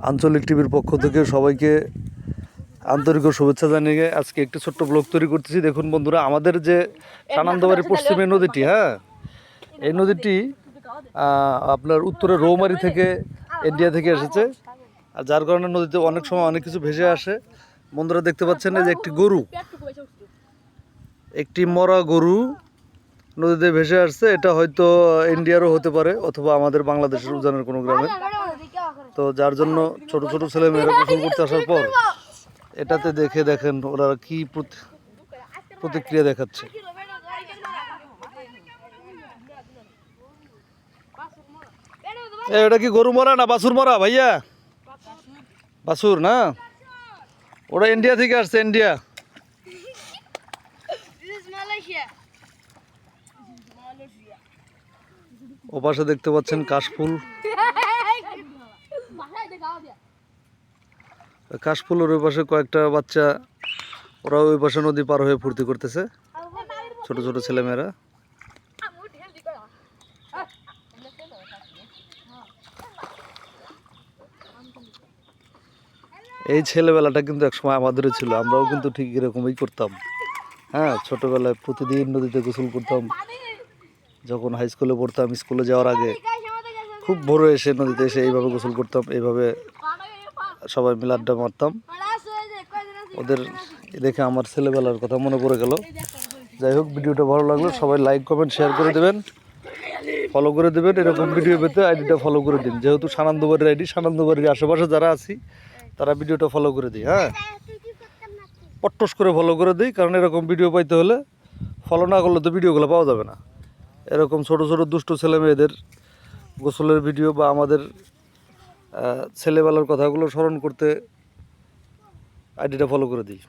আঞ্চলিক টিভির পক্ষ থেকে সবাইকে আন্তরিক শুভেচ্ছা জানিয়ে আজকে একটি ছোট্ট ব্লগ তৈরি করতেছি। দেখুন বন্ধুরা, আমাদের যে সানন্দবাড়ির পশ্চিমে নদীটি, হ্যাঁ, এই নদীটি আপনার উত্তরে রৌমারী থেকে ইন্ডিয়া থেকে এসেছে, আর যার কারণে নদীতে অনেক সময় অনেক কিছু ভেসে আসে। বন্ধুরা দেখতে পাচ্ছেন যে একটি গরু, একটি মরা গরু নদীতে ভেসে আসছে। এটা হয়তো ইন্ডিয়ারও হতে পারে অথবা আমাদের বাংলাদেশের উজানের কোনো গ্রামে। তো যার জন্য ছোট ছোট ছেলে মেয়েরা গোসল করতে আসার পর এটাতে দেখে দেখেন ওরা কি প্রতিক্রিয়া দেখাচ্ছে। এটা কি গরু মরা না বাছুর মরা ভাইয়া? বাছুর না, ওরা ইন্ডিয়া থেকে আসছে, ইন্ডিয়া। ও পাশে দেখতে পাচ্ছেন কাশফুল, কাশফুলের ওই পাশে কয়েকটা বাচ্চা, ওরা ওই পাশে নদী পার হয়ে ফুর্তি করতেছে, ছোট ছোট ছেলেমেয়েরা। এই ছেলেবেলাটা কিন্তু একসময় আমাদেরও ছিল, আমরাও কিন্তু ঠিক এরকমই করতাম। হ্যাঁ, ছোটবেলায় প্রতিদিন নদীতে গোসল করতাম। যখন হাই স্কুলে পড়তাম, স্কুলে যাওয়ার আগে খুব ভোরে এসে নদীতে এসে এইভাবে গোসল করতাম, এইভাবে সবাই মিলে আড্ডা মারতাম। ওদের দেখে আমার ছেলেবেলার কথা মনে পড়ে গেল। যাই হোক, ভিডিওটা ভালো লাগলো সবাই লাইক কমেন্ট শেয়ার করে দেবেন, ফলো করে দেবেন। এরকম ভিডিও পেতে আইডিটা ফলো করে দিন। যেহেতু সানন্দবাড়ির আইডি, সানন্দবাড়ির আশেপাশে যারা আছি তারা ভিডিওটা ফলো করে দিই। হ্যাঁ, পট্টস করে ফলো করে দিই, কারণ এরকম ভিডিও পাইতে হলে ফলো না করলে তো ভিডিওগুলো পাওয়া যাবে না। এরকম ছোট ছোট দুষ্ট ছেলে মেয়েদের গোসলের ভিডিও বা আমাদের ছেলেবেলার কথাগুলো স্মরণ করতে আইডিটা ফলো করে দিই।